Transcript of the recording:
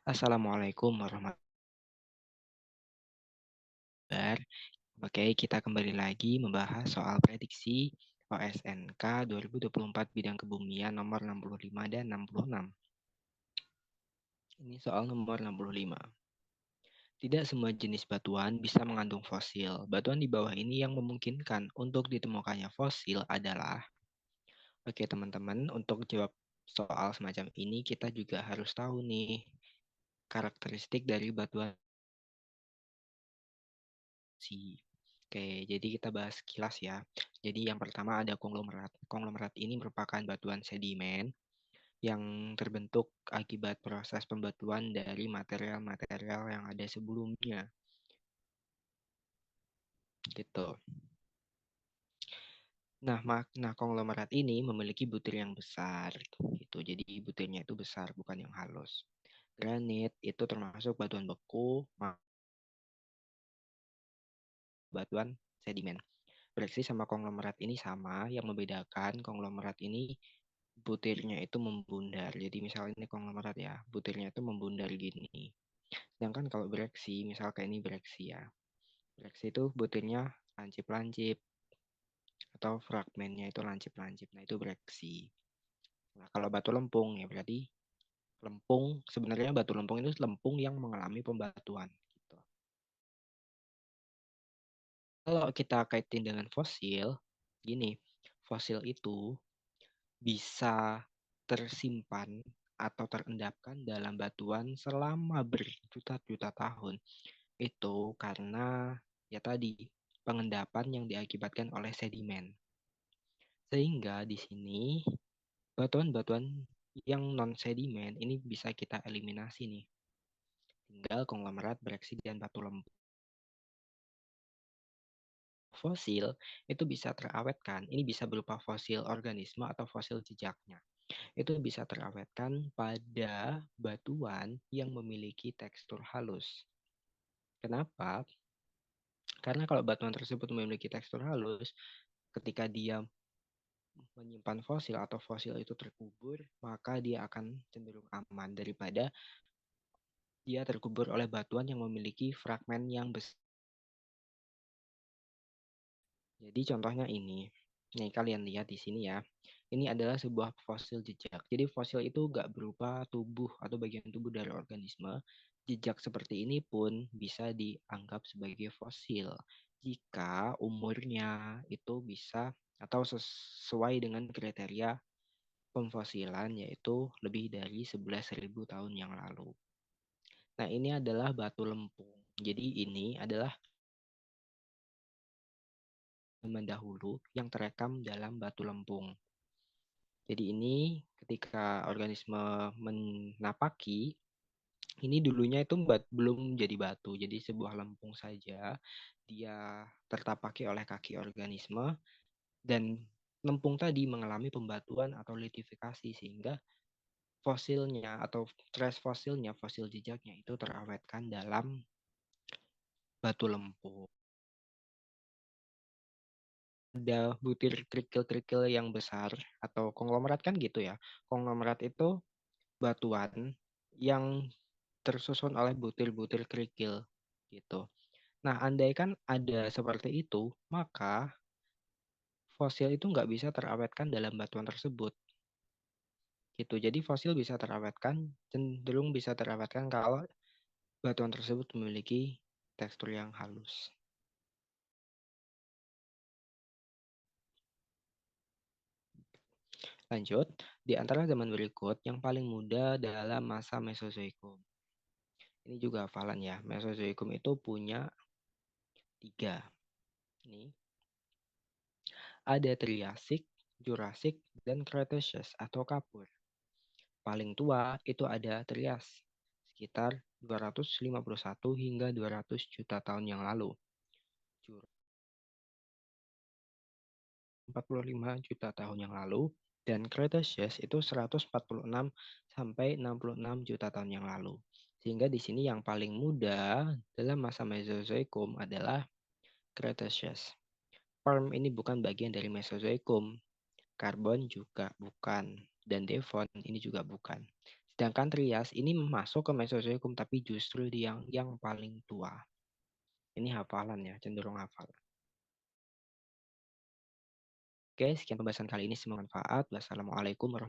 Assalamualaikum warahmatullahi wabarakatuh. Oke, kita kembali lagi membahas soal prediksi OSNK 2024 bidang kebumian nomor 65 dan 66. Ini soal nomor 65. Tidak semua jenis batuan bisa mengandung fosil. Batuan di bawah ini yang memungkinkan untuk ditemukannya fosil adalah. Oke, teman-teman, untuk jawab soal semacam ini kita juga harus tahu nih karakteristik dari batuan. Oke, jadi kita bahas kilas ya. Jadi yang pertama ada konglomerat. Konglomerat ini merupakan batuan sedimen yang terbentuk akibat proses pembatuan dari material-material yang ada sebelumnya. Gitu. Nah, makna konglomerat ini memiliki butir yang besar. Gitu. Jadi butirnya itu besar, bukan yang halus. Granit itu termasuk batuan beku, batuan sedimen. Breksi sama konglomerat ini sama, yang membedakan konglomerat ini butirnya itu membundar. Jadi misalnya ini konglomerat ya, butirnya itu membundar gini. Sedangkan kalau breksi, misal kayak ini breksi ya. Breksi itu butirnya lancip-lancip atau fragmennya itu lancip-lancip. Nah, itu breksi. Nah, kalau batu lempung ya berarti lempung, sebenarnya batu lempung itu lempung yang mengalami pembatuan gitu. Kalau kita kaitin dengan fosil, gini, fosil itu bisa tersimpan atau terendapkan dalam batuan selama berjuta-juta tahun. Itu karena ya tadi pengendapan yang diakibatkan oleh sedimen. Sehingga di sini batuan-batuan yang non sedimen ini bisa kita eliminasi nih. Tinggal konglomerat, breksi, dan batu lempung. Fosil itu bisa terawetkan. Ini bisa berupa fosil organisme atau fosil jejaknya. Itu bisa terawetkan pada batuan yang memiliki tekstur halus. Kenapa? Karena kalau batuan tersebut memiliki tekstur halus, ketika dia menyimpan fosil atau fosil itu terkubur, maka dia akan cenderung aman daripada dia terkubur oleh batuan yang memiliki fragmen yang besar. Jadi contohnya ini. Nih kalian lihat di sini ya. Ini adalah sebuah fosil jejak. Jadi fosil itu nggak berupa tubuh atau bagian tubuh dari organisme. Jejak seperti ini pun bisa dianggap sebagai fosil jika umurnya itu bisa atau sesuai dengan kriteria pemfosilan yaitu lebih dari 11.000 tahun yang lalu. Nah, ini adalah batu lempung. Jadi ini adalah zaman dahulu yang terekam dalam batu lempung. Jadi ini ketika organisme menapaki, ini dulunya itu belum jadi batu, jadi sebuah lempung saja. Dia tertapaki oleh kaki organisme dan lempung tadi mengalami pembatuan atau litifikasi sehingga fosilnya atau trace fosilnya, fosil jejaknya itu terawetkan dalam batu lempung. Ada butir kerikil-kerikil yang besar atau konglomerat kan gitu ya. Konglomerat itu batuan yang tersusun oleh butir-butir kerikil gitu. Nah, andaikan ada seperti itu, maka fosil itu nggak bisa terawetkan dalam batuan tersebut. Gitu. Jadi fosil bisa terawetkan, cenderung bisa terawetkan kalau batuan tersebut memiliki tekstur yang halus. Lanjut, di antara zaman berikut, yang paling muda dalam masa Mesozoikum. Ini juga hafalan ya. Mesozoikum itu punya 3. Ini ada Triasik, Jurassic, dan Cretaceous atau Kapur. Paling tua itu ada Trias, sekitar 251 hingga 200 juta tahun yang lalu. 45 juta tahun yang lalu, dan Cretaceous itu 146 sampai 66 juta tahun yang lalu. Sehingga di sini yang paling muda dalam masa Mesozoikum adalah Cretaceous. Perm ini bukan bagian dari Mesozoikum, Karbon juga bukan, dan Devon ini juga bukan. Sedangkan Trias ini masuk ke Mesozoikum tapi justru yang paling tua. Ini hafalan ya, cenderung hafal. Oke, sekian pembahasan kali ini, semoga bermanfaat. Wassalamualaikum warahmatullahi wabarakatuh.